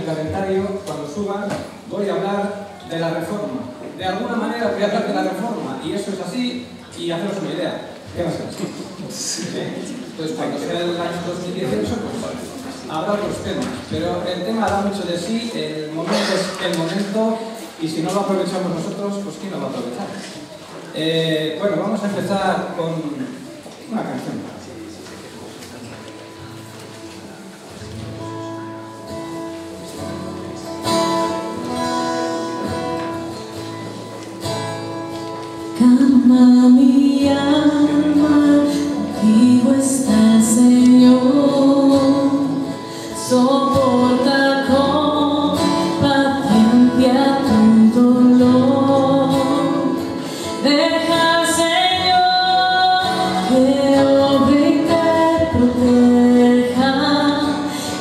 calendario, cuando suba, voy a hablar de la reforma. De alguna manera voy a hablar de la reforma, y eso es así, y haceros una idea. ¿Qué va a ser así? Entonces, cuando sea el año 2018, pues habrá otros temas. Pero el tema da mucho de sí, el momento es el momento, y si no lo aprovechamos nosotros, pues ¿quién lo va a aprovechar? Bueno, vamos a empezar con una canción. Calma mi alma, contigo está el Señor, soporta con paciencia tu dolor, deja al Señor que obre y te proteja,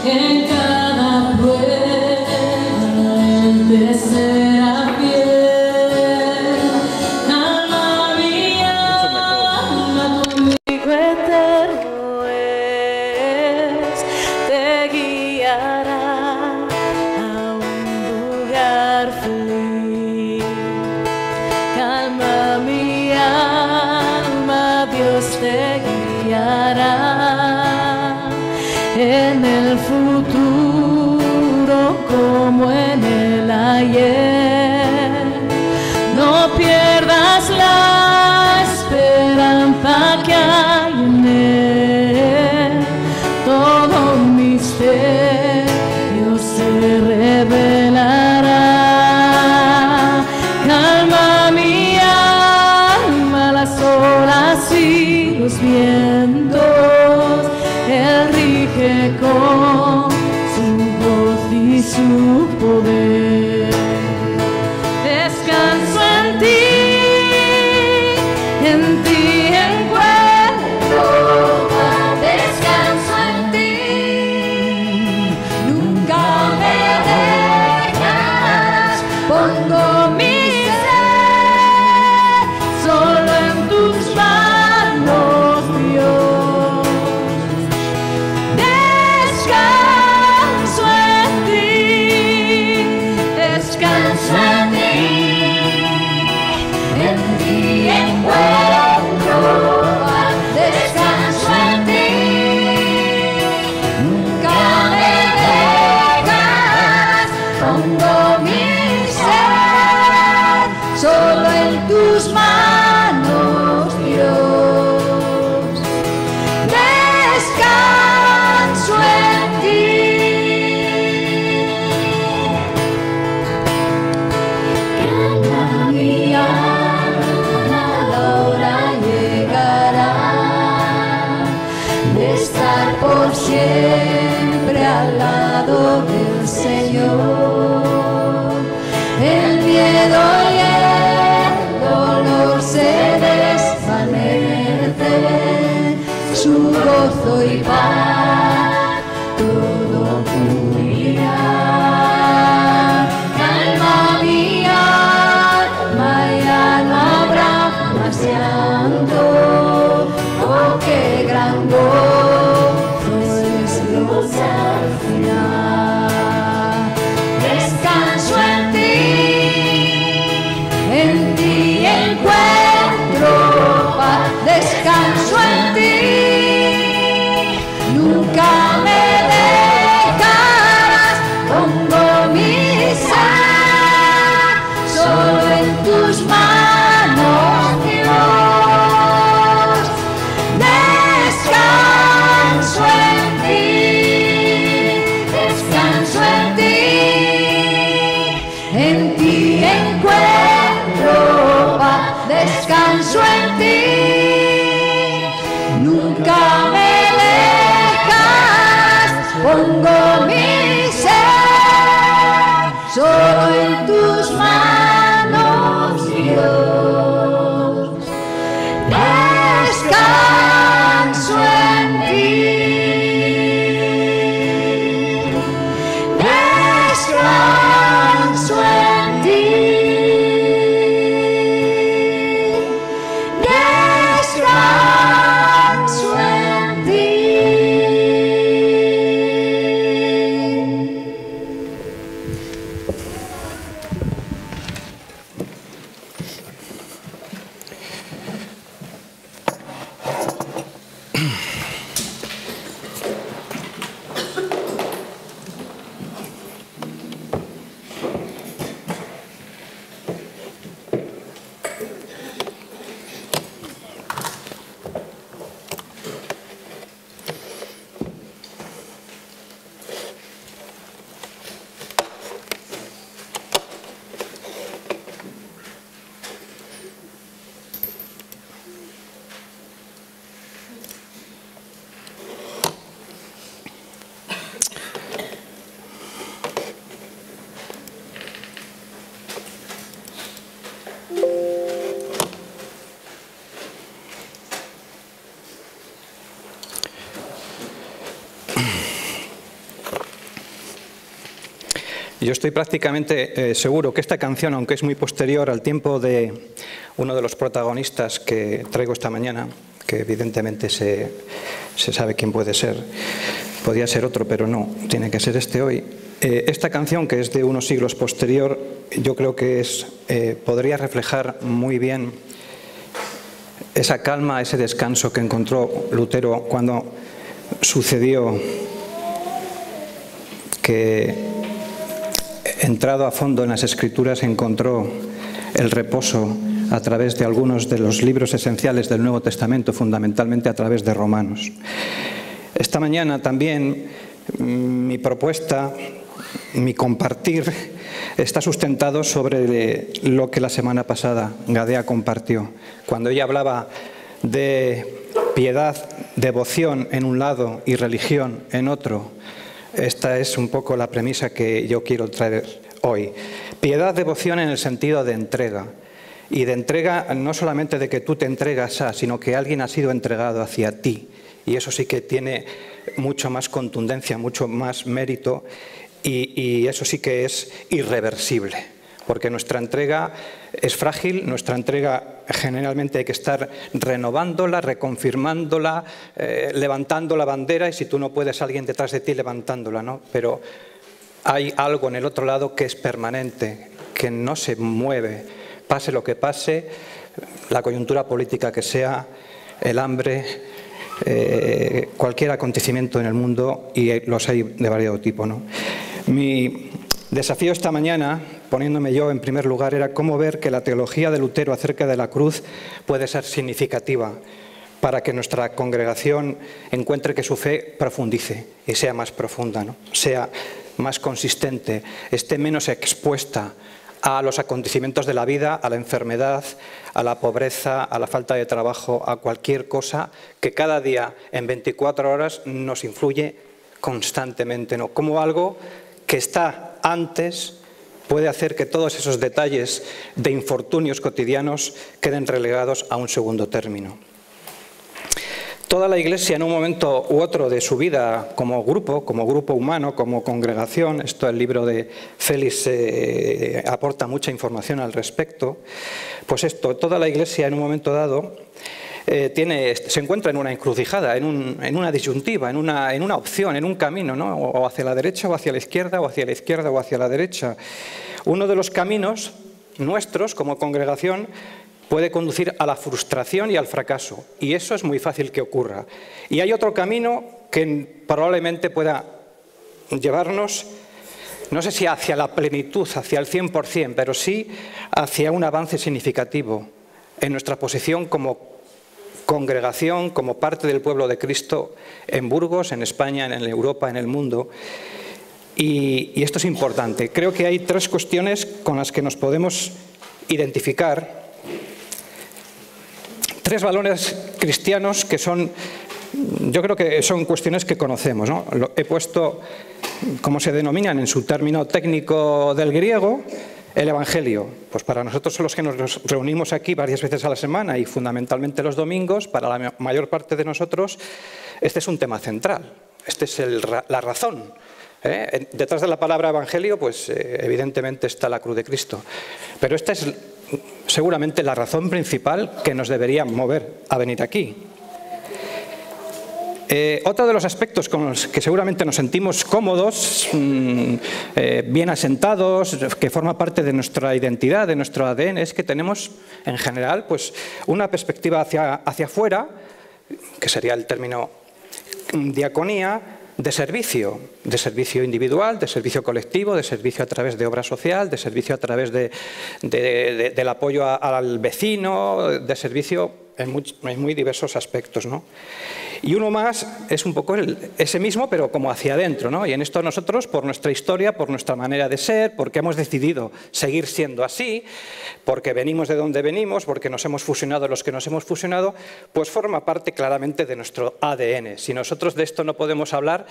en cada prueba Él te será fiel. En el futuro como en el ayer, no pierdas la esperanza que hay en él, todo un misterio se revelará. Calma mi alma, las olas y los vientos, Él rige con su voz y su poder. Descanso en ti encuentro paz. Descanso en ti, nunca me dejarás. Pongo mi ser solo en tus manos, Dios. Descanso en ti encuentro paz. Descanso en ti, nunca me dejarás. Pongo mi ser solo en tus manos, Dios. Descanso en ti. Calma mi alma, la hora llegará de estar por siempre al lado del Señor. El miedo y el dolor se desvanecen, su gozo y paz todo cubrirá. Calma mi alma, ya no habrá más llanto. Oh, qué gran gozo es Dios al final. Descanso en ti encuentro paz. Descanso en ti, nunca me dejarás. Pongo mi ser solo en tus manos, Dios. Descanso en ti, descanso en ti encuentro paz. Descanso en ti, nunca me dejas. Pongo mi ser solo en tus manos, Dios. Descanso en ti. Descanso en ti. Yo estoy prácticamente seguro que esta canción, aunque es muy posterior al tiempo de uno de los protagonistas que traigo esta mañana, que evidentemente se sabe quién puede ser, podría ser otro, pero no, tiene que ser este hoy. Esta canción, que es de unos siglos posterior, yo creo que podría reflejar muy bien esa calma, ese descanso que encontró Lutero cuando sucedió que, entrado a fondo en las Escrituras, encontró el reposo a través de algunos de los libros esenciales del Nuevo Testamento, fundamentalmente a través de Romanos. Esta mañana también mi propuesta, mi compartir, está sustentado sobre lo que la semana pasada Gadea compartió. Cuando ella hablaba de piedad, devoción en un lado y religión en otro, esta es un poco la premisa que yo quiero traer hoy. Piedad, devoción en el sentido de entrega. Y de entrega no solamente de que tú te entregas a, sino que alguien ha sido entregado hacia ti. Y eso sí que tiene mucho más contundencia, mucho más mérito, y eso sí que es irreversible. Porque nuestra entrega es frágil, nuestra entrega generalmente hay que estar renovándola, reconfirmándola, levantando la bandera, y si tú no puedes, alguien detrás de ti levantándola, ¿no? Pero hay algo en el otro lado que es permanente, que no se mueve, pase lo que pase, la coyuntura política que sea, el hambre, cualquier acontecimiento en el mundo, y los hay de variado tipo, ¿no? Mi desafío esta mañana, poniéndome yo en primer lugar, era cómo ver que la teología de Lutero acerca de la cruz puede ser significativa para que nuestra congregación encuentre que su fe profundice y sea más profunda, ¿no? Sea más consistente, esté menos expuesta a los acontecimientos de la vida, a la enfermedad, a la pobreza, a la falta de trabajo, a cualquier cosa que cada día en 24 horas nos influye constantemente, ¿no? Como algo que está antes puede hacer que todos esos detalles de infortunios cotidianos queden relegados a un segundo término. Toda la Iglesia en un momento u otro de su vida como grupo humano, como congregación, esto el libro de Félix aporta mucha información al respecto, pues toda la Iglesia en un momento dado se encuentra en una encrucijada, en una disyuntiva, en una opción, en un camino, ¿no? O hacia la derecha o hacia la izquierda, o hacia la izquierda o hacia la derecha. Uno de los caminos nuestros como congregación puede conducir a la frustración y al fracaso, y eso es muy fácil que ocurra. Y hay otro camino que probablemente pueda llevarnos, no sé si hacia la plenitud, hacia el 100%, pero sí hacia un avance significativo en nuestra posición como congregación, como parte del pueblo de Cristo en Burgos, en España, en Europa, en el mundo. Y esto es importante. Creo que hay tres cuestiones con las que nos podemos identificar. Tres valores cristianos que son, yo creo que son cuestiones que conocemos, ¿no? He puesto, como se denominan en su término técnico del griego, el Evangelio. Pues para nosotros los que nos reunimos aquí varias veces a la semana y fundamentalmente los domingos, para la mayor parte de nosotros, este es un tema central. Esta es la razón. Detrás de la palabra Evangelio, pues evidentemente está la cruz de Cristo. Pero esta es seguramente la razón principal que nos debería mover a venir aquí. Otro de los aspectos con los que seguramente nos sentimos cómodos, bien asentados, que forma parte de nuestra identidad, de nuestro ADN, es que tenemos en general pues, una perspectiva hacia afuera, que sería el término diaconía, de servicio individual, de servicio colectivo, de servicio a través de obra social, de servicio a través del apoyo al vecino, de servicio en muy diversos aspectos, ¿no? Y uno más es un poco ese mismo, pero como hacia adentro, ¿no? Y en esto nosotros, por nuestra historia, por nuestra manera de ser, porque hemos decidido seguir siendo así, porque venimos de donde venimos, porque nos hemos fusionado los que nos hemos fusionado, pues forma parte claramente de nuestro ADN. Si nosotros de esto no podemos hablar,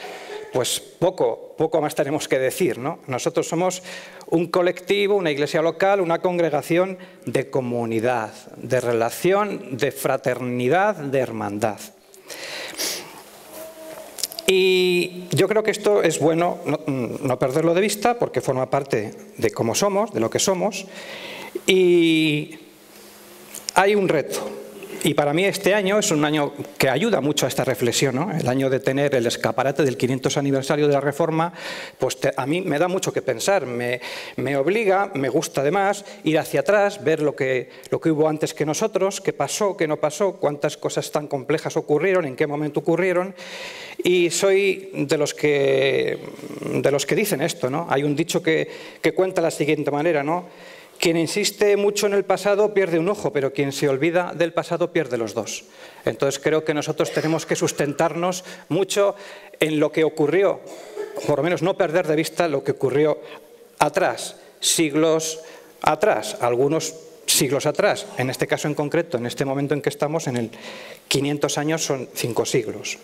pues poco más tenemos que decir, ¿no? Nosotros somos un colectivo, una iglesia local, una congregación de comunidad, de relación, de fraternidad, de hermandad. Y yo creo que esto es bueno no perderlo de vista porque forma parte de cómo somos, de lo que somos. Y hay un reto. Y para mí este año es un año que ayuda mucho a esta reflexión, ¿no? El año de tener el escaparate del 500 aniversario de la Reforma, pues a mí me da mucho que pensar, me obliga, me gusta además ir hacia atrás, ver lo que hubo antes que nosotros, qué pasó, qué no pasó, cuántas cosas tan complejas ocurrieron, en qué momento ocurrieron. Y soy de los que dicen esto, ¿no? Hay un dicho que cuenta de la siguiente manera, ¿no? Quien insiste mucho en el pasado pierde un ojo, pero quien se olvida del pasado pierde los dos. Entonces creo que nosotros tenemos que sustentarnos mucho en lo que ocurrió, por lo menos no perder de vista lo que ocurrió atrás, siglos atrás, algunos siglos atrás. En este caso en concreto, en este momento en que estamos, en el 500 años son 5 siglos.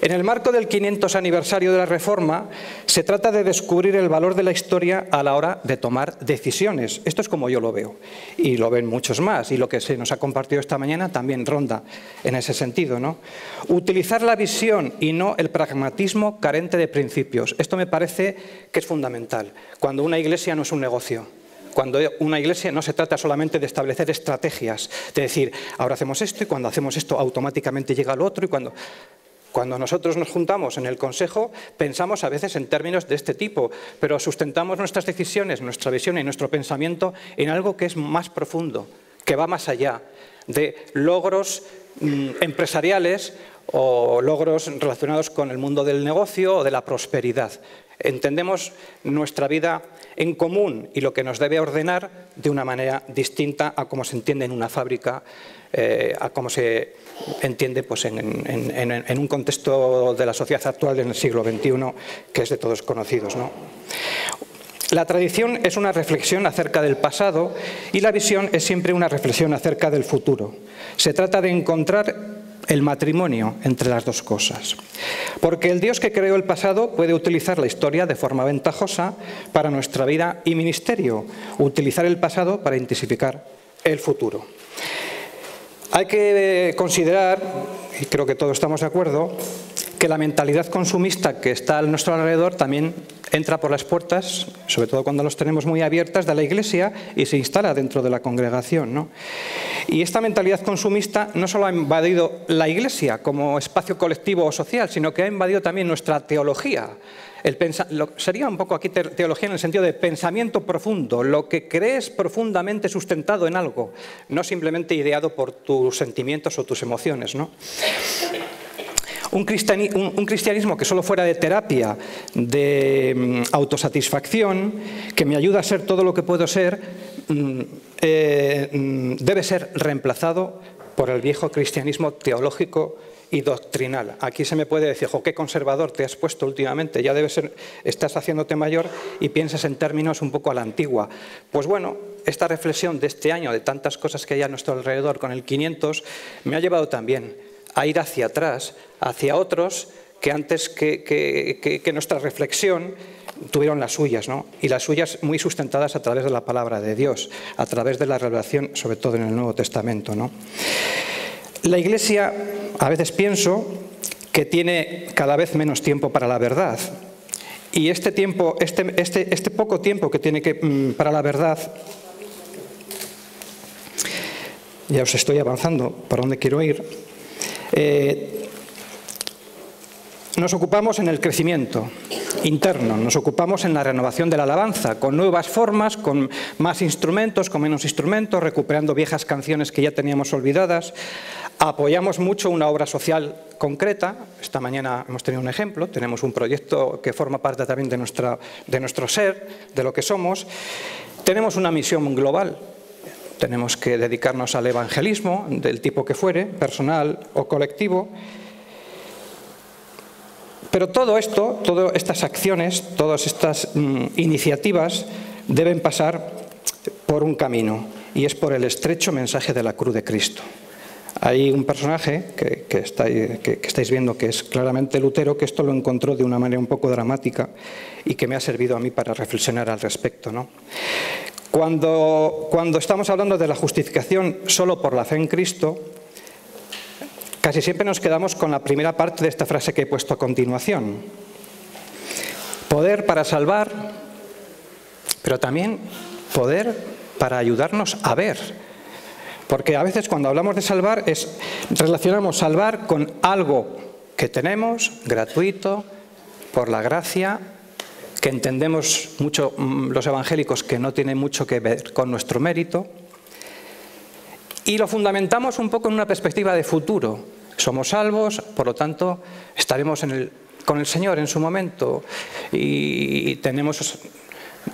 En el marco del 500 aniversario de la Reforma, se trata de descubrir el valor de la historia a la hora de tomar decisiones. Esto es como yo lo veo, y lo ven muchos más, y lo que se nos ha compartido esta mañana también ronda en ese sentido, ¿no? Utilizar la visión y no el pragmatismo carente de principios. Esto me parece que es fundamental, cuando una iglesia no es un negocio. Cuando una iglesia no se trata solamente de establecer estrategias, de decir, ahora hacemos esto y cuando hacemos esto automáticamente llega lo otro. Y cuando nosotros nos juntamos en el consejo pensamos a veces en términos de este tipo, pero sustentamos nuestras decisiones, nuestra visión y nuestro pensamiento en algo que es más profundo, que va más allá de logros empresariales o logros relacionados con el mundo del negocio o de la prosperidad. Entendemos nuestra vida en común y lo que nos debe ordenar de una manera distinta a cómo se entiende en una fábrica, a cómo se entiende pues, en un contexto de la sociedad actual en el siglo XXI, que es de todos conocidos, ¿no? La tradición es una reflexión acerca del pasado y la visión es siempre una reflexión acerca del futuro. Se trata de encontrar el matrimonio entre las dos cosas. Porque el Dios que creó el pasado puede utilizar la historia de forma ventajosa para nuestra vida y ministerio, utilizar el pasado para intensificar el futuro. Hay que considerar, y creo que todos estamos de acuerdo, que la mentalidad consumista que está a nuestro alrededor también entra por las puertas, sobre todo cuando las tenemos muy abiertas, de la Iglesia y se instala dentro de la congregación, ¿no? Y esta mentalidad consumista no solo ha invadido la Iglesia como espacio colectivo o social, sino que ha invadido también nuestra teología. Sería un poco aquí teología en el sentido de pensamiento profundo, lo que crees profundamente sustentado en algo, no simplemente ideado por tus sentimientos o tus emociones, ¿no? Un cristianismo que solo fuera de terapia, de autosatisfacción, que me ayuda a ser todo lo que puedo ser, debe ser reemplazado por el viejo cristianismo teológico y doctrinal. Aquí se me puede decir, jo, qué conservador te has puesto últimamente, ya estás haciéndote mayor y piensas en términos un poco a la antigua. Pues bueno, esta reflexión de este año, de tantas cosas que hay a nuestro alrededor con el 500, me ha llevado también a ir hacia atrás, hacia otros que antes que nuestra reflexión tuvieron las suyas, ¿no? Y las suyas muy sustentadas a través de la palabra de Dios, a través de la revelación, sobre todo en el Nuevo Testamento, ¿no? La Iglesia, a veces pienso, que tiene cada vez menos tiempo para la verdad. Y este tiempo, este poco tiempo que tiene para la verdad, ya os estoy avanzando para dónde quiero ir, nos ocupamos en el crecimiento interno, nos ocupamos en la renovación de la alabanza, con nuevas formas, con más instrumentos, con menos instrumentos, recuperando viejas canciones que ya teníamos olvidadas. Apoyamos mucho una obra social concreta. Esta mañana hemos tenido un ejemplo, tenemos un proyecto que forma parte también de nuestro ser, de lo que somos. Tenemos una misión global. Tenemos que dedicarnos al evangelismo, del tipo que fuere, personal o colectivo. Pero todo esto, todas estas acciones, todas estas iniciativas deben pasar por un camino, y es por el estrecho mensaje de la cruz de Cristo. Hay un personaje que estáis viendo que es claramente Lutero, que esto lo encontró de una manera un poco dramática y que me ha servido a mí para reflexionar al respecto, ¿no? Cuando estamos hablando de la justificación solo por la fe en Cristo, casi siempre nos quedamos con la primera parte de esta frase que he puesto a continuación. Poder para salvar, pero también poder para ayudarnos a ver. Porque a veces cuando hablamos de salvar, relacionamos salvar con algo que tenemos, gratuito, por la gracia, que entendemos mucho los evangélicos que no tiene mucho que ver con nuestro mérito, y lo fundamentamos un poco en una perspectiva de futuro. Somos salvos, por lo tanto, estaremos con el Señor en su momento, y tenemos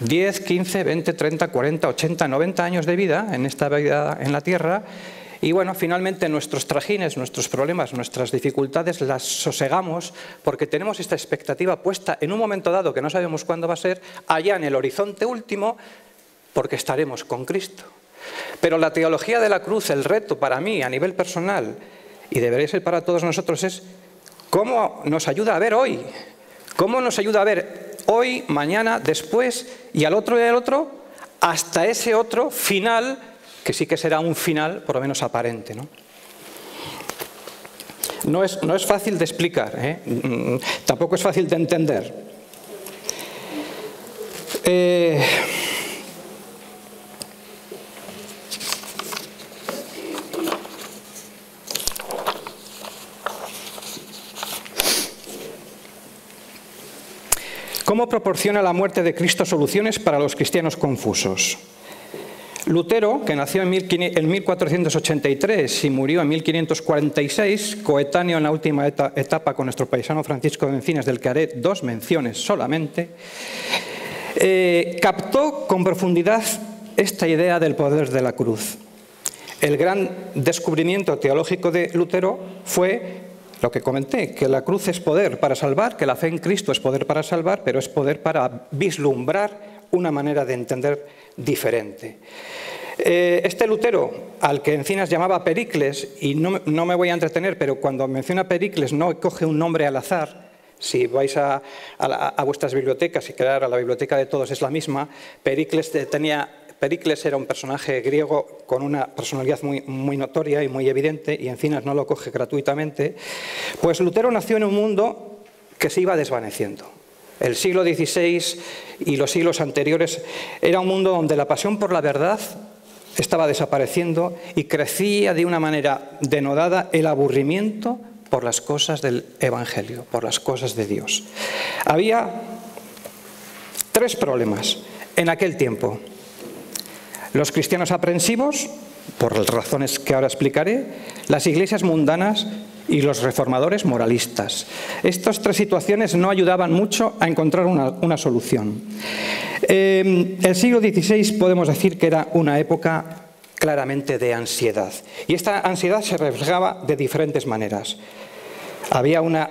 10, 15, 20, 30, 40, 80, 90 años de vida en esta vida en la tierra, y bueno, finalmente nuestros trajines, nuestros problemas, nuestras dificultades las sosegamos porque tenemos esta expectativa puesta en un momento dado que no sabemos cuándo va a ser, allá en el horizonte último, porque estaremos con Cristo. Pero la teología de la cruz, el reto para mí a nivel personal, y debería ser para todos nosotros, es cómo nos ayuda a ver hoy, cómo nos ayuda a ver hoy, mañana, después y al otro, hasta ese otro final, que sí que será un final por lo menos aparente, ¿no? No es fácil de explicar, ¿eh? Tampoco es fácil de entender. ¿Cómo proporciona la muerte de Cristo soluciones para los cristianos confusos? Lutero, que nació en 1483 y murió en 1546, coetáneo en la última etapa con nuestro paisano Francisco de Encinas, del que haré 2 menciones solamente, captó con profundidad esta idea del poder de la cruz. El gran descubrimiento teológico de Lutero fue lo que comenté, que la cruz es poder para salvar, que la fe en Cristo es poder para salvar, pero es poder para vislumbrar una manera de entender diferente. Este Lutero, al que Encinas llamaba Pericles, y no me voy a entretener, pero cuando menciona Pericles no coge un nombre al azar. Si vais a vuestras bibliotecas, y claro, a la biblioteca de todos es la misma, Pericles era un personaje griego con una personalidad muy notoria y muy evidente, y Encinas no lo coge gratuitamente. Pues Lutero nació en un mundo que se iba desvaneciendo. El siglo XVI y los siglos anteriores era un mundo donde la pasión por la verdad estaba desapareciendo y crecía de una manera denodada el aburrimiento por las cosas del Evangelio, por las cosas de Dios. Había 3 problemas en aquel tiempo. Los cristianos aprensivos, por las razones que ahora explicaré, las iglesias mundanas y los reformadores moralistas. Estas 3 situaciones no ayudaban mucho a encontrar una solución. El siglo XVI podemos decir que era una época claramente de ansiedad. Y esta ansiedad se reflejaba de diferentes maneras. Había una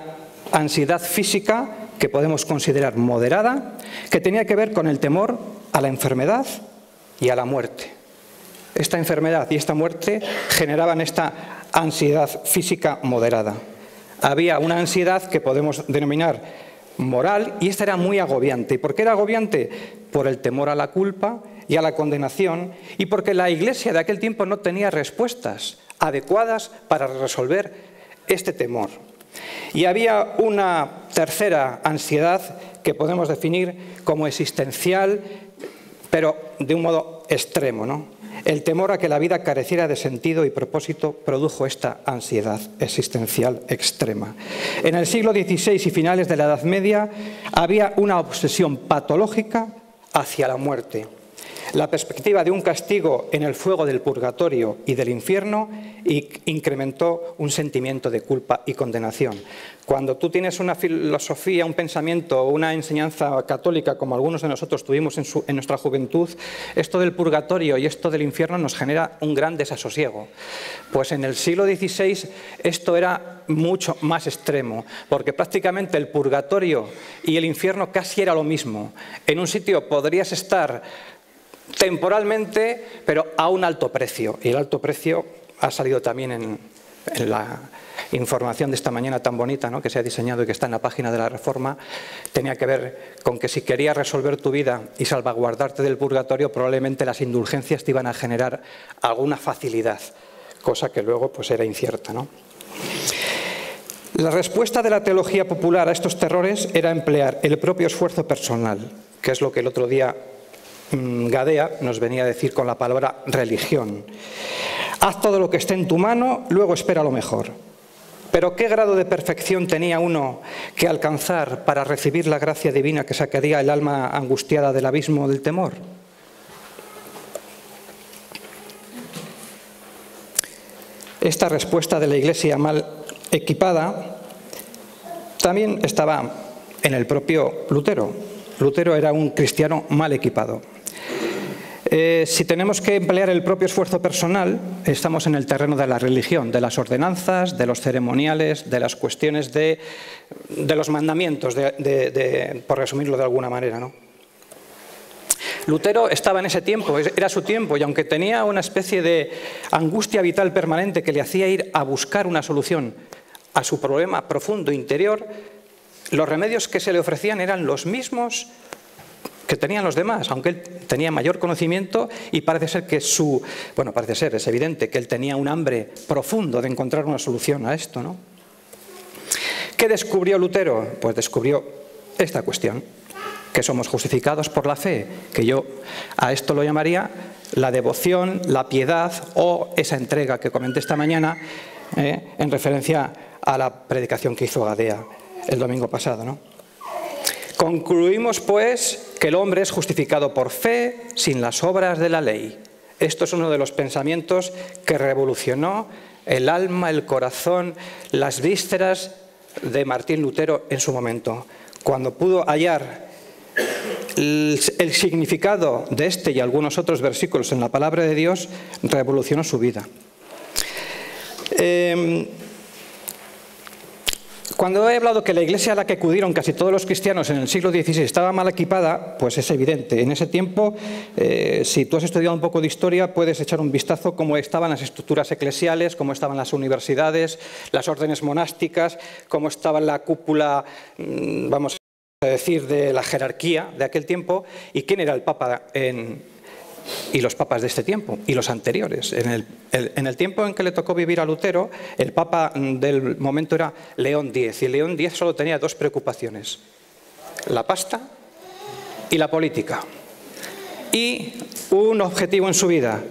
ansiedad física que podemos considerar moderada, que tenía que ver con el temor a la enfermedad y a la muerte. Esta enfermedad y esta muerte generaban esta ansiedad física moderada. Había una ansiedad que podemos denominar moral, y esta era muy agobiante. ¿Y por qué era agobiante? Por el temor a la culpa y a la condenación, y porque la Iglesia de aquel tiempo no tenía respuestas adecuadas para resolver este temor. Y había una tercera ansiedad que podemos definir como existencial, pero de un modo extremo, ¿no? El temor a que la vida careciera de sentido y propósito produjo esta ansiedad existencial extrema. En el siglo XVI y finales de la Edad Media había una obsesión patológica hacia la muerte. la perspectiva de un castigo en el fuego del purgatorio y del infierno incrementó un sentimiento de culpa y condenación. Cuando tú tienes una filosofía, un pensamiento, una enseñanza católica, como algunos de nosotros tuvimos en nuestra juventud, esto del purgatorio y esto del infierno nos genera un gran desasosiego. Pues en el siglo XVI esto era mucho más extremo, porque prácticamente el purgatorio y el infierno casi era lo mismo. En un sitio podrías estar temporalmente, pero a un alto precio. Y el alto precio ha salido también en la información de esta mañana tan bonita, ¿no?, que se ha diseñado y que está en la página de la Reforma. Tenía que ver con que si querías resolver tu vida y salvaguardarte del purgatorio, probablemente las indulgencias te iban a generar alguna facilidad, cosa que luego pues era incierta, ¿no? La respuesta de la teología popular a estos terrores era emplear el propio esfuerzo personal, que es lo que el otro día Gadea nos venía a decir con la palabra religión. Haz todo lo que esté en tu mano, luego espera lo mejor. Pero ¿qué grado de perfección tenía uno que alcanzar para recibir la gracia divina que sacaría el alma angustiada del abismo del temor? Esta respuesta de la Iglesia mal equipada también estaba en el propio Lutero. Lutero era un cristiano mal equipado. Si tenemos que emplear el propio esfuerzo personal, estamos en el terreno de la religión, de las ordenanzas, de los ceremoniales, de las cuestiones de los mandamientos, por resumirlo de alguna manera, ¿no? Lutero estaba en ese tiempo, era su tiempo, y aunque tenía una especie de angustia vital permanente que le hacía ir a buscar una solución a su problema profundo interior, los remedios que se le ofrecían eran los mismos que tenían los demás, aunque él tenía mayor conocimiento y parece ser que es evidente que él tenía un hambre profundo de encontrar una solución a esto, ¿no? ¿Qué descubrió Lutero? Pues descubrió esta cuestión, que somos justificados por la fe, que yo a esto lo llamaría la devoción, la piedad o esa entrega que comenté esta mañana en referencia a la predicación que hizo Gadea el domingo pasado, ¿no? Concluimos, pues, que el hombre es justificado por fe sin las obras de la ley. Esto es uno de los pensamientos que revolucionó el alma, el corazón, las vísceras de Martín Lutero en su momento. Cuando pudo hallar el significado de este y algunos otros versículos en la palabra de Dios, revolucionó su vida. Cuando he hablado que la iglesia a la que acudieron casi todos los cristianos en el siglo XVI estaba mal equipada, pues es evidente. En ese tiempo, si tú has estudiado un poco de historia, puedes echar un vistazo cómo estaban las estructuras eclesiales, cómo estaban las universidades, las órdenes monásticas, cómo estaba la cúpula, vamos a decir, de la jerarquía de aquel tiempo, y quién era el Papa y los papas de este tiempo y los anteriores. En el tiempo en que le tocó vivir a Lutero, el papa del momento era León X, y León X solo tenía dos preocupaciones: la pasta y la política, y un objetivo en su vida: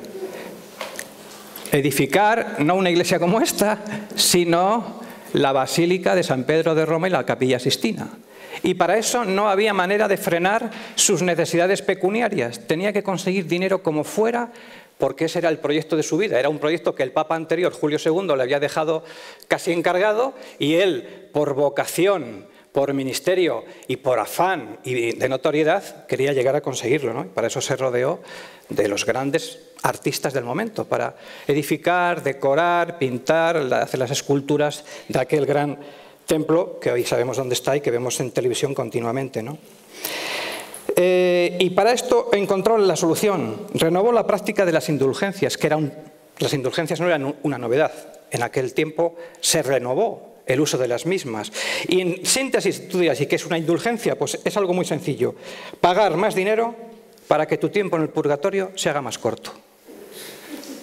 edificar no una iglesia como esta, sino la Basílica de San Pedro de Roma y la Capilla Sixtina. Y para eso no había manera de frenar sus necesidades pecuniarias. Tenía que conseguir dinero como fuera, porque ese era el proyecto de su vida. Era un proyecto que el Papa anterior, Julio II, le había dejado casi encargado, y él, por vocación, por ministerio y por afán y de notoriedad, quería llegar a conseguirlo, ¿no? Y para eso se rodeó de los grandes artistas del momento, para edificar, decorar, pintar, hacer las esculturas de aquel gran templo que hoy sabemos dónde está y que vemos en televisión continuamente, ¿no? Y para esto encontró la solución. Renovó la práctica de las indulgencias, las indulgencias no eran una novedad. En aquel tiempo se renovó el uso de las mismas. Y en síntesis, tú dirás, ¿y qué es una indulgencia? Pues es algo muy sencillo: pagar más dinero para que tu tiempo en el purgatorio se haga más corto.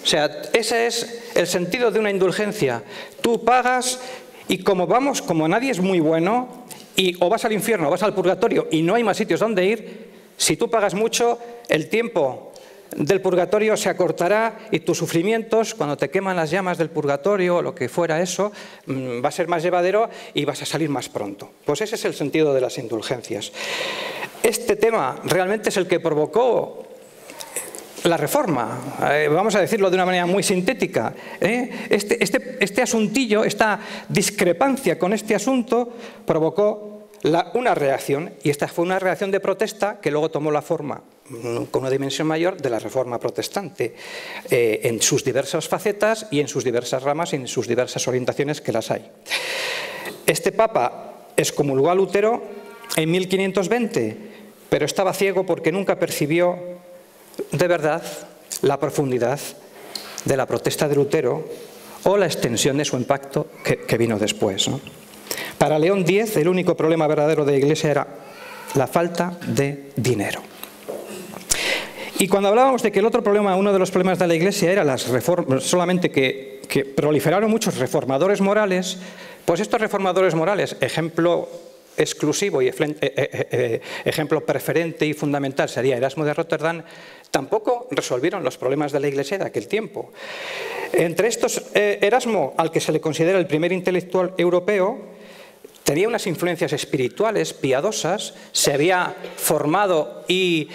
O sea, ese es el sentido de una indulgencia. Tú pagas, y como nadie es muy bueno, y o vas al infierno o vas al purgatorio y no hay más sitios donde ir, si tú pagas mucho, el tiempo del purgatorio se acortará y tus sufrimientos, cuando te queman las llamas del purgatorio o lo que fuera eso, va a ser más llevadero y vas a salir más pronto. Pues ese es el sentido de las indulgencias. Este tema realmente es el que provocó la Reforma, vamos a decirlo de una manera muy sintética. Este asuntillo, esta discrepancia con este asunto provocó una reacción, y esta fue una reacción de protesta que luego tomó la forma, con una dimensión mayor, de la Reforma protestante, en sus diversas facetas y en sus diversas ramas y en sus diversas orientaciones, que las hay. Este Papa excomulgó a Lutero en 1520, pero estaba ciego porque nunca percibió de verdad la profundidad de la protesta de Lutero o la extensión de su impacto que vino después, ¿no? Para León X, el único problema verdadero de la Iglesia era la falta de dinero. Y cuando hablábamos de que el otro problema, uno de los problemas de la Iglesia era las reformas, solamente que proliferaron muchos reformadores morales, pues estos reformadores morales, ejemplo exclusivo y ejemplo preferente y fundamental sería Erasmo de Rotterdam, tampoco resolvieron los problemas de la Iglesia de aquel tiempo. Entre estos, Erasmo, al que se le considera el primer intelectual europeo, tenía unas influencias espirituales, piadosas, se había formado y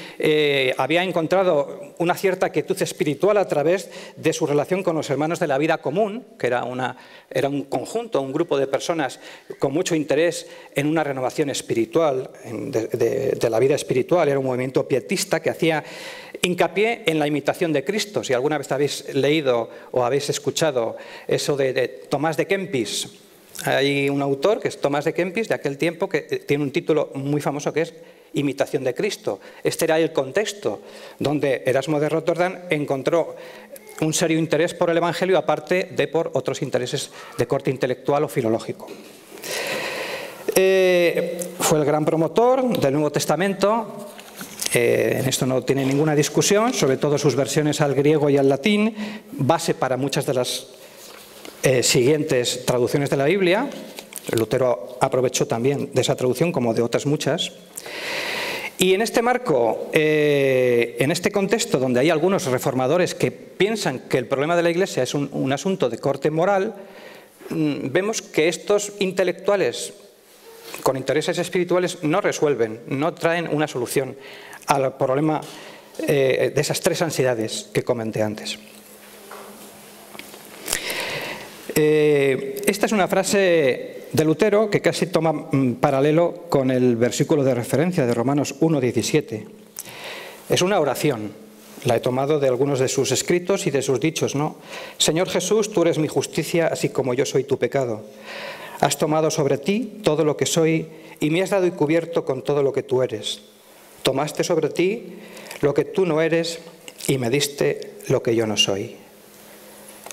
había encontrado una cierta quietud espiritual a través de su relación con los hermanos de la vida común, que era un conjunto, un grupo de personas con mucho interés en una renovación espiritual, de la vida espiritual. Era un movimiento pietista que hacía hincapié en la imitación de Cristo. Si alguna vez habéis leído o habéis escuchado eso de Tomás de Kempis, hay un autor que es Tomás de Kempis de aquel tiempo que tiene un título muy famoso que es Imitación de Cristo. Este era el contexto donde Erasmo de Rotterdam encontró un serio interés por el Evangelio, aparte de por otros intereses de corte intelectual o filológico. Fue el gran promotor del Nuevo Testamento. En esto no tiene ninguna discusión, sobre todo sus versiones al griego y al latín, base para muchas de las siguientes traducciones de la Biblia. Lutero aprovechó también de esa traducción, como de otras muchas. Y en este marco, en este contexto donde hay algunos reformadores que piensan que el problema de la Iglesia es un asunto de corte moral, vemos que estos intelectuales con intereses espirituales no resuelven, no traen una solución al problema de esas tres ansiedades que comenté antes. Esta es una frase de Lutero que casi toma paralelo con el versículo de referencia de Romanos 1:17. Es una oración, la he tomado de algunos de sus escritos y de sus dichos, ¿no? Señor Jesús, tú eres mi justicia, así como yo soy tu pecado. Has tomado sobre ti todo lo que soy y me has dado y cubierto con todo lo que tú eres. Tomaste sobre ti lo que tú no eres y me diste lo que yo no soy.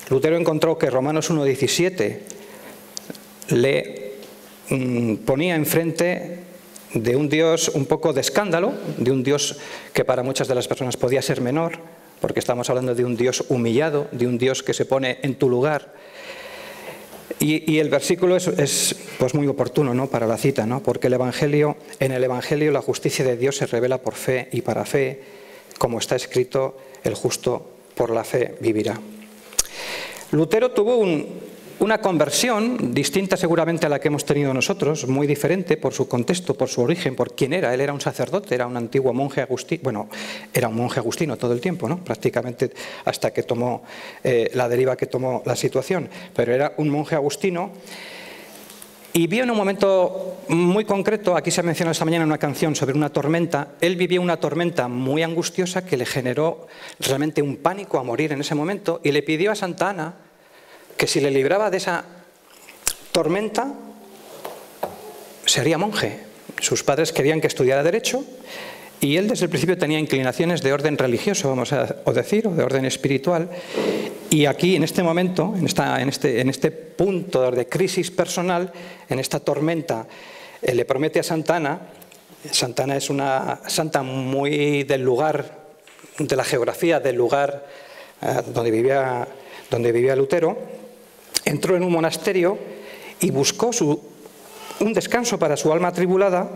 Lutero encontró que Romanos 1:17 le ponía enfrente de un Dios un poco de escándalo, de un Dios que para muchas de las personas podía ser menor, porque estamos hablando de un Dios humillado, de un Dios que se pone en tu lugar. Y el versículo es pues muy oportuno, ¿no?, para la cita, ¿no?, porque en el Evangelio la justicia de Dios se revela por fe y para fe, como está escrito, el justo por la fe vivirá. Lutero tuvo una conversión distinta seguramente a la que hemos tenido nosotros, muy diferente por su contexto, por su origen, por quién era. Él era un sacerdote, era un antiguo monje agustino, bueno, era un monje agustino todo el tiempo, ¿no?, prácticamente hasta que tomó la deriva que tomó la situación, pero era un monje agustino. Y vio en un momento muy concreto, aquí se ha mencionado esta mañana una canción sobre una tormenta, él vivió una tormenta muy angustiosa que le generó realmente un pánico a morir en ese momento y le pidió a Santa Ana que si le libraba de esa tormenta, se haría monje. Sus padres querían que estudiara Derecho y él desde el principio tenía inclinaciones de orden religioso, vamos a decir, o de orden espiritual. Y aquí, en este momento, en este punto de crisis personal, en esta tormenta, le promete a Santa Ana. Santa Ana es una santa muy del lugar, de la geografía del lugar donde vivía Lutero. Entró en un monasterio y buscó un descanso para su alma atribulada,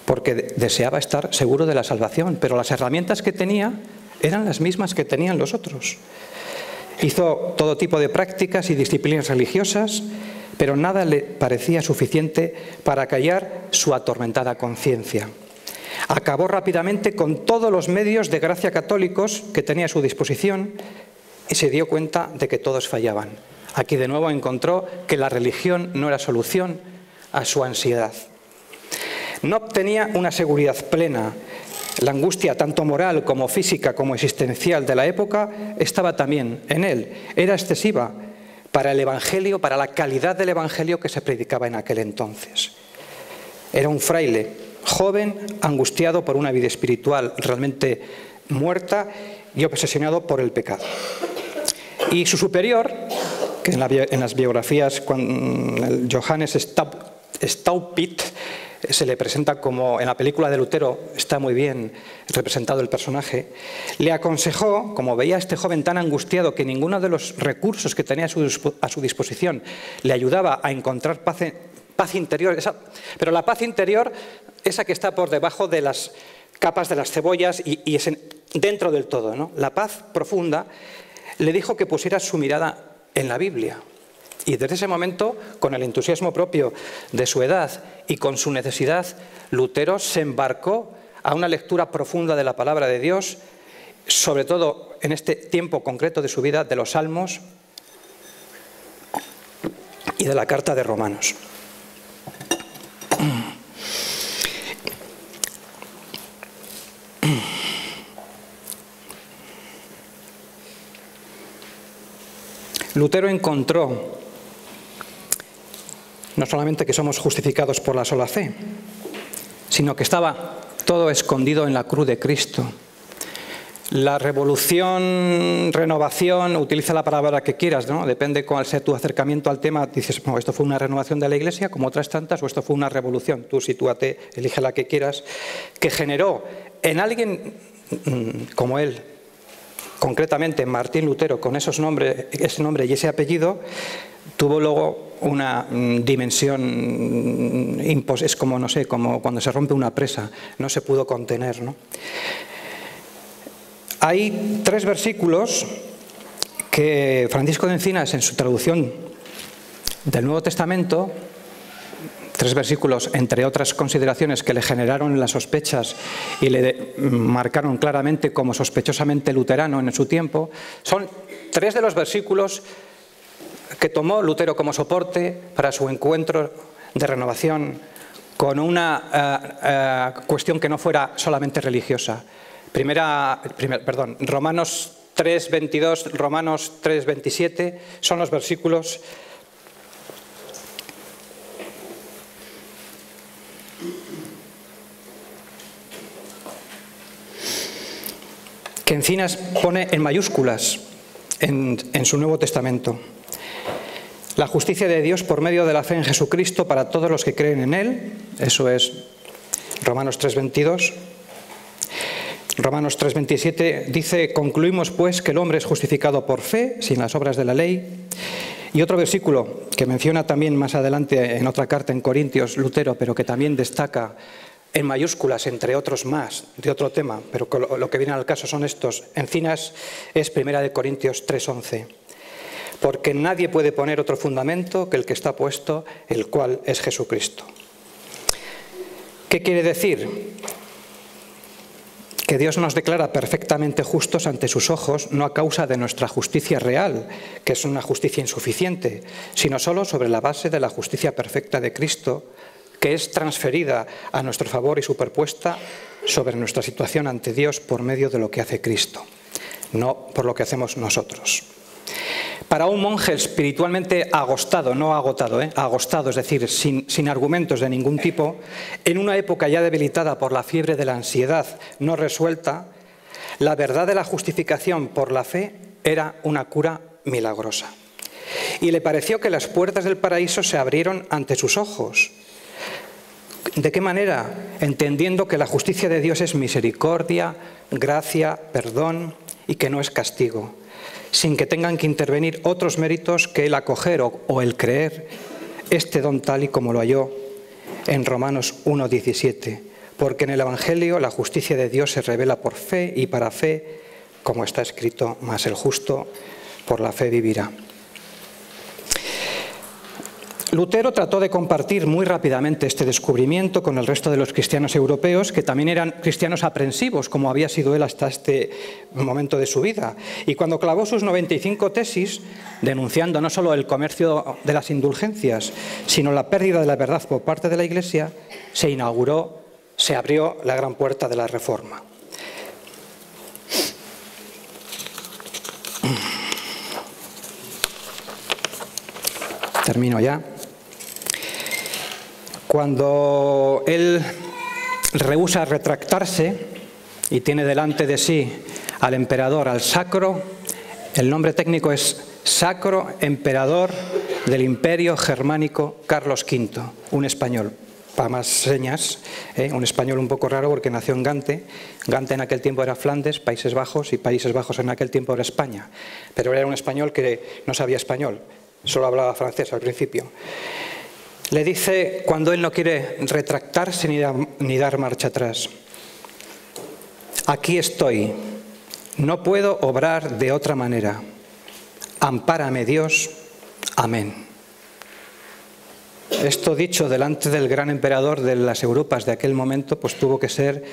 porque deseaba estar seguro de la salvación, pero las herramientas que tenía eran las mismas que tenían los otros. Hizo todo tipo de prácticas y disciplinas religiosas, pero nada le parecía suficiente para callar su atormentada conciencia. Acabó rápidamente con todos los medios de gracia católicos que tenía a su disposición y se dio cuenta de que todos fallaban. Aquí de nuevo encontró que la religión no era solución a su ansiedad. No obtenía una seguridad plena. La angustia, tanto moral como física como existencial de la época, estaba también en él. Era excesiva para el Evangelio, para la calidad del Evangelio que se predicaba en aquel entonces. Era un fraile, joven, angustiado por una vida espiritual realmente muerta y obsesionado por el pecado. Y su superior, que en las biografías, Johannes Staupitz, se le presenta como, en la película de Lutero está muy bien representado el personaje, le aconsejó, como veía a este joven tan angustiado que ninguno de los recursos que tenía a su disposición le ayudaba a encontrar paz interior, pero la paz interior, esa que está por debajo de las capas de las cebollas y es dentro del todo, ¿no? La paz profunda, le dijo que pusiera su mirada en la Biblia. Y desde ese momento, con el entusiasmo propio de su edad y con su necesidad, Lutero se embarcó a una lectura profunda de la palabra de Dios, sobre todo en este tiempo concreto de su vida, de los Salmos y de la carta de Romanos. Lutero encontró no solamente que somos justificados por la sola fe, sino que estaba todo escondido en la cruz de Cristo. La revolución, renovación, utiliza la palabra que quieras, ¿no? Depende cuál sea tu acercamiento al tema. Dices, bueno, esto fue una renovación de la Iglesia, como otras tantas, o esto fue una revolución. Tú sitúate, elige la que quieras, que generó en alguien como él, concretamente Martín Lutero, con ese nombre y ese apellido, tuvo luego una dimensión, es como, no sé, como cuando se rompe una presa, no se pudo contener, ¿no? Hay 3 versículos que Francisco de Encinas, en su traducción del Nuevo Testamento, 3 versículos, entre otras consideraciones que le generaron las sospechas y le marcaron claramente como sospechosamente luterano en su tiempo, son 3 de los versículos que tomó Lutero como soporte para su encuentro de renovación con una cuestión que no fuera solamente religiosa. Romanos 3:22, Romanos 3:27 son los versículos que Encinas pone en mayúsculas en su Nuevo Testamento. La justicia de Dios por medio de la fe en Jesucristo para todos los que creen en Él, eso es Romanos 3:22. Romanos 3:27 dice, concluimos pues que el hombre es justificado por fe, sin las obras de la ley. Y otro versículo que menciona también más adelante en otra carta en Corintios, Lutero, pero que también destaca en mayúsculas, entre otros más, de otro tema, pero lo que viene al caso son estos. Encinas es 1 Corintios 3:11. Porque nadie puede poner otro fundamento que el que está puesto, el cual es Jesucristo. ¿Qué quiere decir? Que Dios nos declara perfectamente justos ante sus ojos, no a causa de nuestra justicia real, que es una justicia insuficiente, sino solo sobre la base de la justicia perfecta de Cristo, que es transferida a nuestro favor y superpuesta sobre nuestra situación ante Dios por medio de lo que hace Cristo, no por lo que hacemos nosotros. Para un monje espiritualmente agostado, no agotado, agostado, es decir, sin argumentos de ningún tipo, en una época ya debilitada por la fiebre de la ansiedad no resuelta, la verdad de la justificación por la fe era una cura milagrosa. Y le pareció que las puertas del paraíso se abrieron ante sus ojos. ¿De qué manera? Entendiendo que la justicia de Dios es misericordia, gracia, perdón y que no es castigo, sin que tengan que intervenir otros méritos que el acoger o el creer este don tal y como lo halló en Romanos 1:17, porque en el Evangelio la justicia de Dios se revela por fe y para fe, como está escrito, mas el justo por la fe vivirá. Lutero trató de compartir muy rápidamente este descubrimiento con el resto de los cristianos europeos, que también eran cristianos aprensivos, como había sido él hasta este momento de su vida. Y cuando clavó sus 95 tesis, denunciando no solo el comercio de las indulgencias, sino la pérdida de la verdad por parte de la Iglesia, se abrió la gran puerta de la Reforma. Termino ya. Cuando él rehúsa retractarse y tiene delante de sí al emperador, al sacro, el nombre técnico es Sacro Emperador del Imperio Germánico Carlos V, un español, para más señas, un español un poco raro porque nació en Gante. Gante en aquel tiempo era Flandes, Países Bajos, y Países Bajos en aquel tiempo era España. Pero él era un español que no sabía español, solo hablaba francés al principio. Le dice, cuando él no quiere retractarse ni dar marcha atrás: aquí estoy, no puedo obrar de otra manera. Ampárame Dios, amén. Esto dicho delante del gran emperador de las Europas de aquel momento, pues tuvo que ser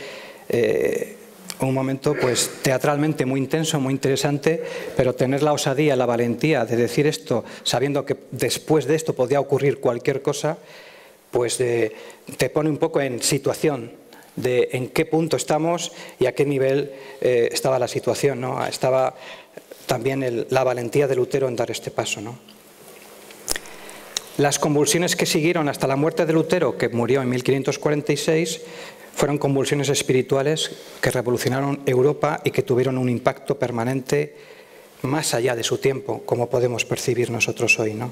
un momento pues teatralmente muy intenso, muy interesante, pero tener la osadía, la valentía de decir esto, sabiendo que después de esto podía ocurrir cualquier cosa, pues te pone un poco en situación de en qué punto estamos y a qué nivel estaba la situación, ¿no? Estaba también la valentía de Lutero en dar este paso, ¿no? Las convulsiones que siguieron hasta la muerte de Lutero, que murió en 1546, fueron convulsiones espirituales que revolucionaron Europa y que tuvieron un impacto permanente más allá de su tiempo, como podemos percibir nosotros hoy, ¿no?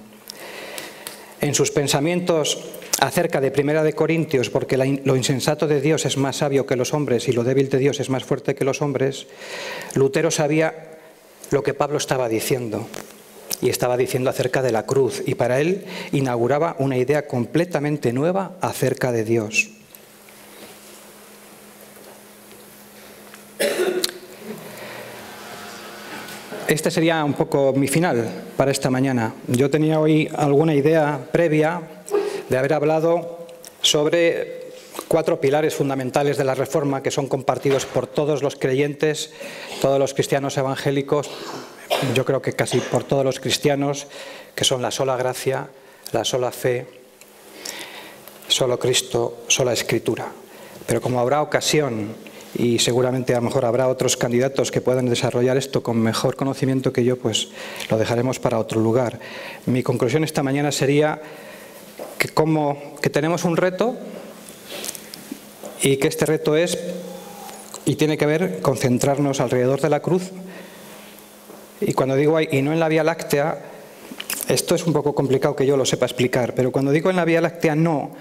En sus pensamientos acerca de Primera de Corintios, porque lo insensato de Dios es más sabio que los hombres y lo débil de Dios es más fuerte que los hombres, Lutero sabía lo que Pablo estaba diciendo. Y estaba diciendo acerca de la cruz, y para él inauguraba una idea completamente nueva acerca de Dios. Este sería un poco mi final para esta mañana. Yo tenía hoy alguna idea previa de haber hablado sobre 4 pilares fundamentales de la Reforma que son compartidos por todos los creyentes, todos los cristianos evangélicos. Yo creo que casi por todos los cristianos, que son la sola gracia, la sola fe, solo Cristo, sola Escritura. Pero como habrá ocasión, y seguramente a lo mejor habrá otros candidatos que puedan desarrollar esto con mejor conocimiento que yo, pues lo dejaremos para otro lugar. Mi conclusión esta mañana sería que tenemos un reto y que este reto es, y tiene que ver, concentrarnos alrededor de la cruz. Y cuando digo ahí, y no en la Vía Láctea, esto es un poco complicado que yo lo sepa explicar, pero cuando digo en la Vía Láctea, no.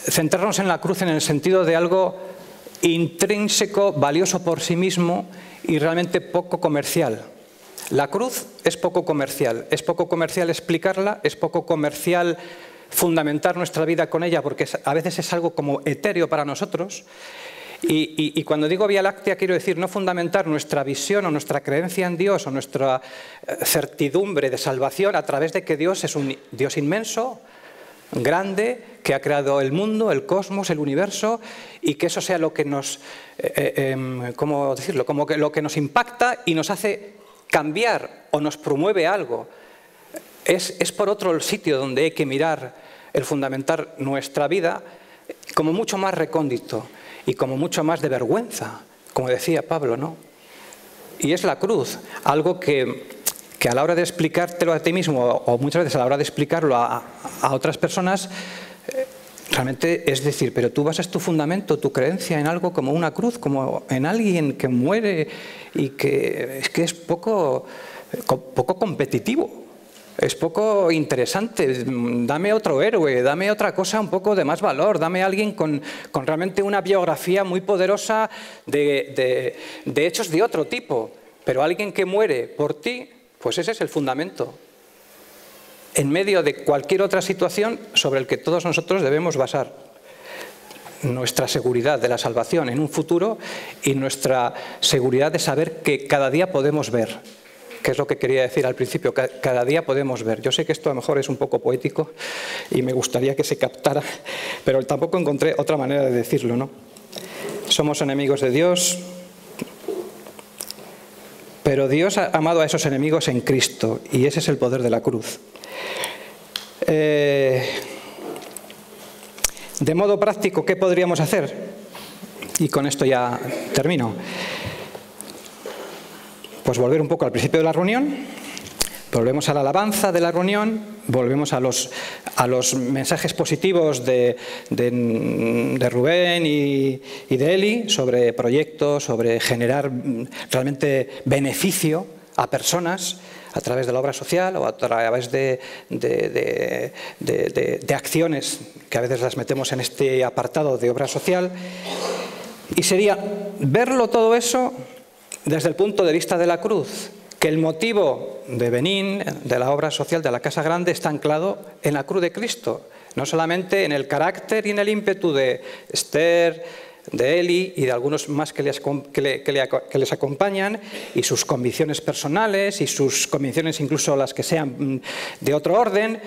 Centrarnos en la cruz en el sentido de algo intrínseco, valioso por sí mismo y realmente poco comercial. La cruz es poco comercial explicarla, es poco comercial fundamentar nuestra vida con ella, porque a veces es algo como etéreo para nosotros. Y cuando digo Vía Láctea quiero decir no fundamentar nuestra visión o nuestra creencia en Dios o nuestra certidumbre de salvación a través de que Dios es un Dios inmenso, grande, que ha creado el mundo, el cosmos, el universo, y que eso sea lo que nos, ¿cómo decirlo? Como que lo que nos impacta y nos hace cambiar o nos promueve algo. Es por otro el sitio donde hay que mirar el fundamentar nuestra vida como mucho más recóndito y como mucho más de vergüenza, como decía Pablo, ¿no? Y es la cruz, algo que a la hora de explicártelo a ti mismo o muchas veces a la hora de explicarlo a otras personas, realmente es decir, pero tú basas tu fundamento, tu creencia en algo como una cruz, como en alguien que muere y que es poco competitivo. Es poco interesante, dame otro héroe, dame otra cosa un poco de más valor, dame a alguien con realmente una biografía muy poderosa de hechos de otro tipo, pero alguien que muere por ti, pues ese es el fundamento. En medio de cualquier otra situación sobre el que todos nosotros debemos basar nuestra seguridad de la salvación en un futuro y nuestra seguridad de saber que cada día podemos ver que es lo que quería decir al principio, cada día podemos ver. Yo sé que esto a lo mejor es un poco poético y me gustaría que se captara, pero tampoco encontré otra manera de decirlo, ¿no? Somos enemigos de Dios, pero Dios ha amado a esos enemigos en Cristo, y ese es el poder de la cruz. De modo práctico, ¿qué podríamos hacer? Y con esto ya termino. Pues volver un poco al principio de la reunión, volvemos a la alabanza de la reunión, volvemos a los mensajes positivos de Rubén y de Eli sobre proyectos, sobre generar realmente beneficio a personas a través de la obra social o a través de acciones que a veces las metemos en este apartado de obra social. Y sería verlo todo eso desde el punto de vista de la cruz, que el motivo de Benín, de la obra social de la Casa Grande, está anclado en la cruz de Cristo, no solamente en el carácter y en el ímpetu de Esther, de Eli y de algunos más que les acompañan, y sus convicciones personales y sus convicciones incluso las que sean de otro orden,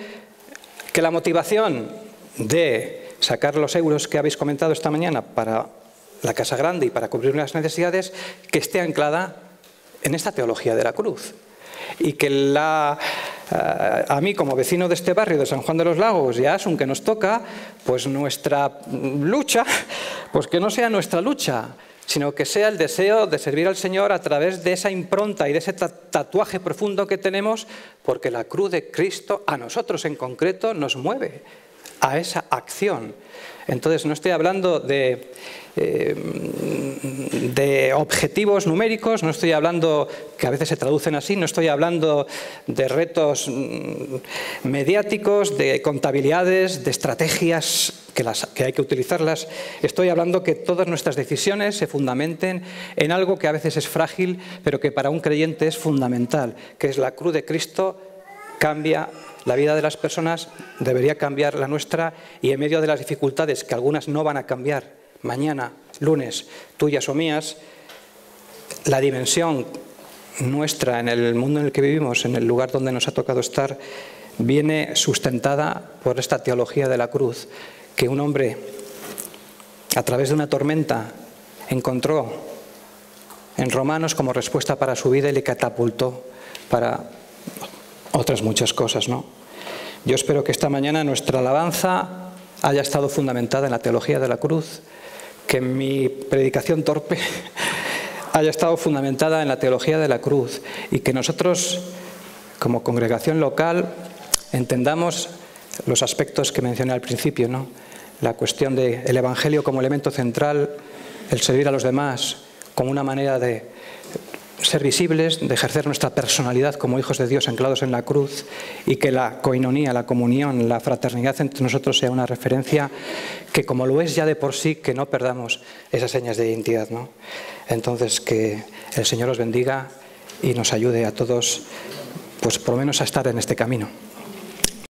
que la motivación de sacar los euros que habéis comentado esta mañana para la Casa Grande y para cubrir las necesidades, que esté anclada en esta teología de la cruz. Y que a mí, como vecino de este barrio de San Juan de los Lagos y a Asun, que nos toca, pues nuestra lucha, pues que no sea nuestra lucha, sino que sea el deseo de servir al Señor a través de esa impronta y de ese tatuaje profundo que tenemos, porque la cruz de Cristo a nosotros en concreto nos mueve a esa acción. Entonces no estoy hablando de objetivos numéricos, no estoy hablando, que a veces se traducen así, no estoy hablando de retos mediáticos, de contabilidades, de estrategias que hay que utilizarlas. Estoy hablando que todas nuestras decisiones se fundamenten en algo que a veces es frágil, pero que para un creyente es fundamental, que es la cruz de Cristo. Cambia la vida de las personas, debería cambiar la nuestra, y en medio de las dificultades, que algunas no van a cambiar mañana, lunes, tuyas o mías, la dimensión nuestra en el mundo en el que vivimos, en el lugar donde nos ha tocado estar, viene sustentada por esta teología de la cruz, que un hombre, a través de una tormenta, encontró en Romanos como respuesta para su vida y le catapultó para otras muchas cosas, ¿no? Yo espero que esta mañana nuestra alabanza haya estado fundamentada en la teología de la cruz, que mi predicación torpe haya estado fundamentada en la teología de la cruz, y que nosotros, como congregación local, entendamos los aspectos que mencioné al principio, ¿no? La cuestión del Evangelio como elemento central, el servir a los demás como una manera de ser visibles, de ejercer nuestra personalidad como hijos de Dios anclados en la cruz, y que la coinonía, la comunión, la fraternidad entre nosotros sea una referencia que, como lo es ya de por sí, que no perdamos esas señas de identidad, ¿no? Entonces, que el Señor os bendiga y nos ayude a todos, pues por lo menos a estar en este camino.